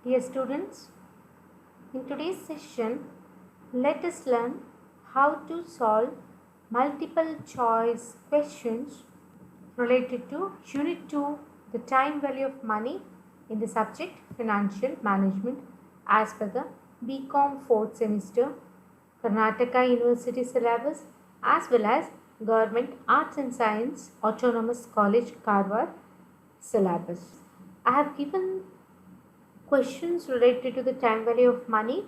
Dear students, in today's session, let us learn how to solve multiple choice questions related to Unit 2, the time value of money in the subject Financial Management as per the BCom 4th semester Karnataka University syllabus as well as Government Arts and Science Autonomous College Karwar syllabus. I have given questions related to the time value of money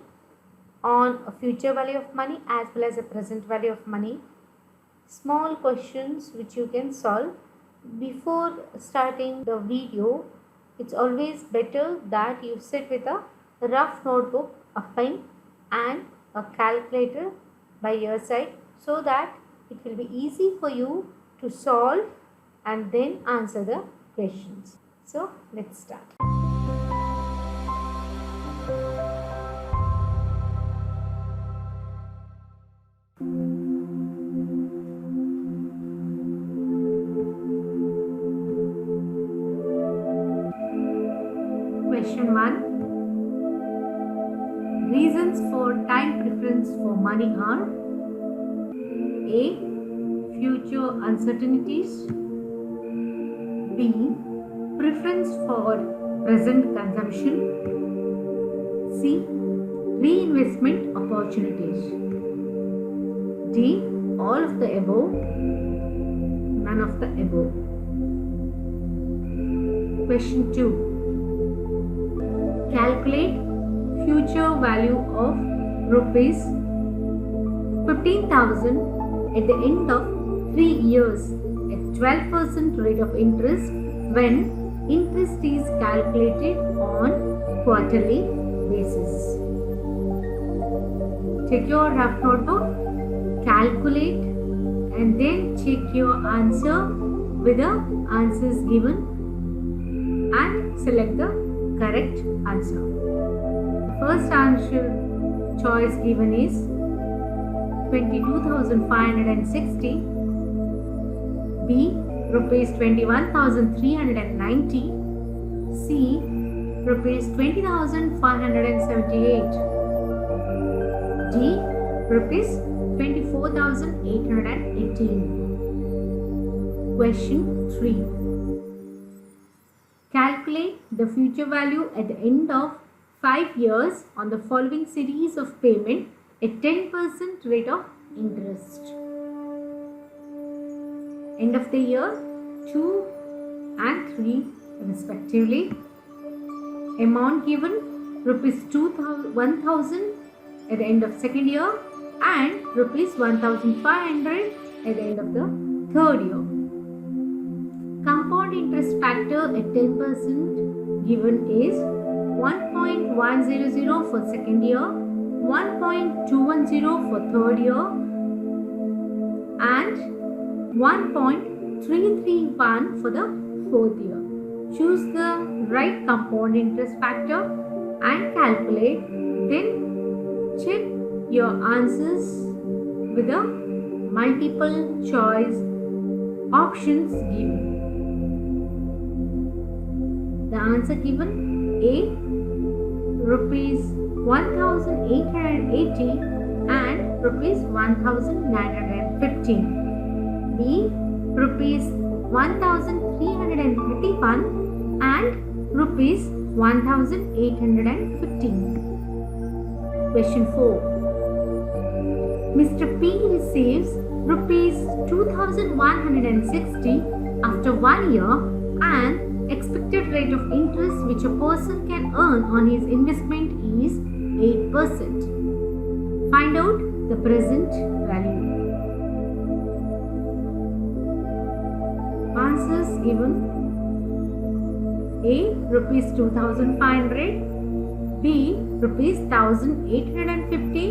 on a future value of money as well as a present value of money. Small questions which you can solve. Before starting the video, it's always better that you sit with a rough notebook, a pen and a calculator by your side so that it will be easy for you to solve and then answer the questions. So let's start. Question 1. Reasons for time preference for money are A. Future uncertainties, B. Preference for present consumption, C. Reinvestment opportunities, D. All of the above, none of the above. Question 2. Calculate future value of rupees 15,000 at the end of 3 years at 12% rate of interest when interest is calculated on quarterly basis. Take your rough notebook, calculate and then check your answer with the answers given and select the correct answer. The first answer choice given is 22,560, B. Rupees 21,390, C. Rupees 20,578, D. Rupees 24,818. Question 3. Calculate the future value at the end of 5 years on the following series of payment at 10% rate of interest. End of the year 2 and 3 respectively. Amount given rupees 1,000 at the end of second year and rupees 1,500 at the end of the third year. Compound interest factor at 10% given is 1.100 for second year, 1.210 for third year and 1.331 for the fourth year. Choose the right compound interest factor and calculate. Then check your answers with the multiple choice options given. The answer given: A. Rupees 1,880 and rupees 1,915. B. Rupees 1,331 and rupees 1,815. Question 4. Mr. P receives rupees 2,160 after 1 year and expected rate of interest which a person can earn on his investment is 8%. Find out the present value. Answers given: A. Rupees 2,500, B. Rupees 1,850,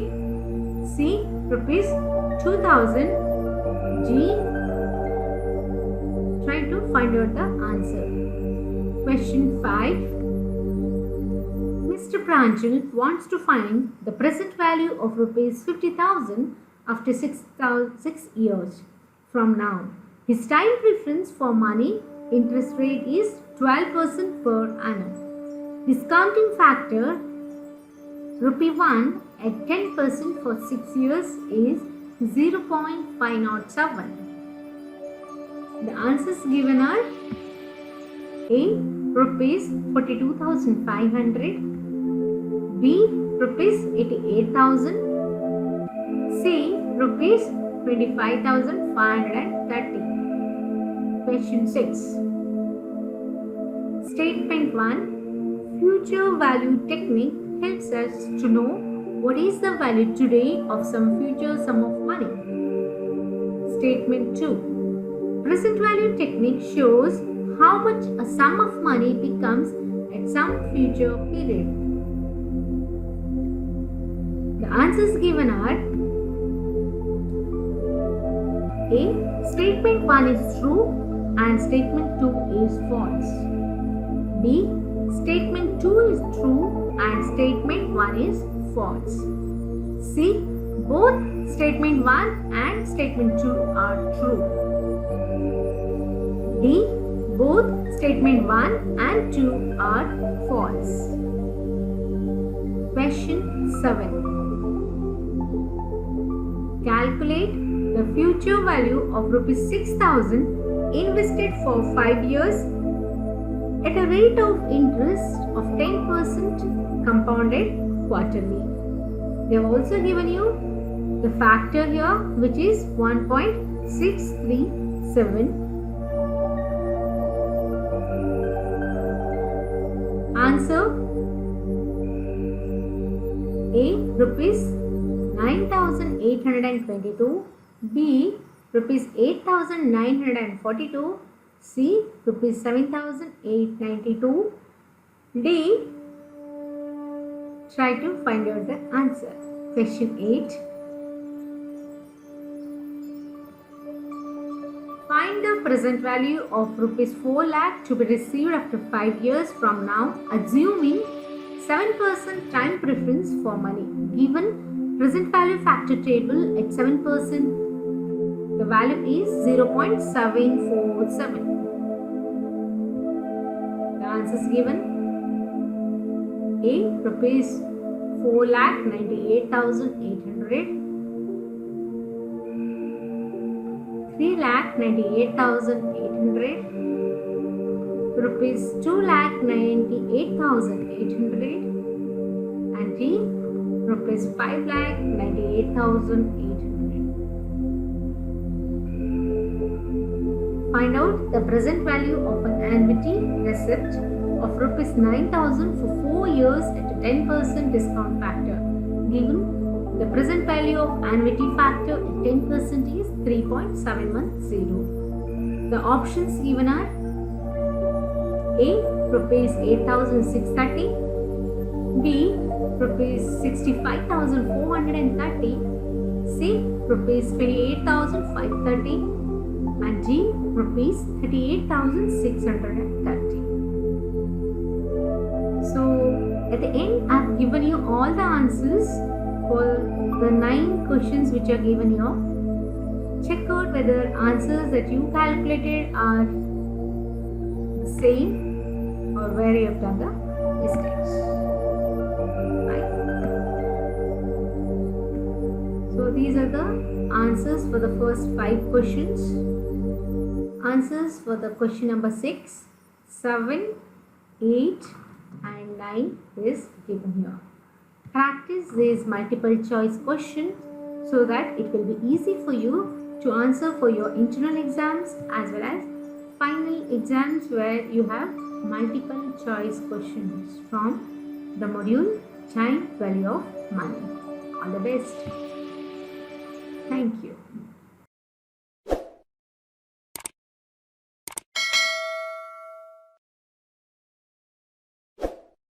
C. Rupees 2,000, G. Try to find out the answer. Question 5. Mr. Pranjal wants to find the present value of rupees 50,000 after 6 years from now. His time preference for money interest rate is 12% per annum. Discounting factor rupee 1 at 10% for 6 years is 0.507. The answers given are A. Rupees 42,500, B. Rupees 88,000, C. Rupees 25,530. Question 6. Statement 1. Future value technique helps us to know what is the value today of some future sum of money. Statement 2. Present value technique shows how much a sum of money becomes at some future period. The answers given are A. Statement 1 is true and statement 2 is false. B. Statement 2 is true and statement 1 is false. C. Both statement 1 and statement 2 are true. D. Both statement 1 and 2 are false. Question 7. Calculate the future value of rupees 6,000 invested for 5 years at a rate of interest of 10% compounded quarterly. They have also given you the factor here, which is 1.637. Answer A. Rupees 9,822, B. Rupees 8,942, C. Rupees 7,892, D. Try to find out the answer. Question 8. Find the present value of rupees 4 lakh to be received after 5 years from now, assuming 7% time preference for money. Given present value factor table at 7%, the value is 0.747. The answers given: A. Rupees 4,98,800, 3,98,800, rupees 2,98,800, and D. Rupees 5,98,800. Find out the present value of an annuity receipt of rupees 9,000 for 4 years at a 10% discount factor. Given the present value of annuity factor at 10% is 3.710. The options given are A. Rupees 8,630, B. Rupees 65,430, C. Rupees 28,530, and D. Rupees 38,630. So at the end, I have given you all the answers for the 9 questions which are given here. Check out whether answers that you calculated are the same or where you have done the mistakes. Right. So these are the answers for the first 5 questions. Answers for the question number 6, 7, 8 and 9 is given here. Practice these multiple choice questions so that it will be easy for you to answer for your internal exams as well as final exams where you have multiple choice questions from the module Time Value of Money. All the best. Thank you.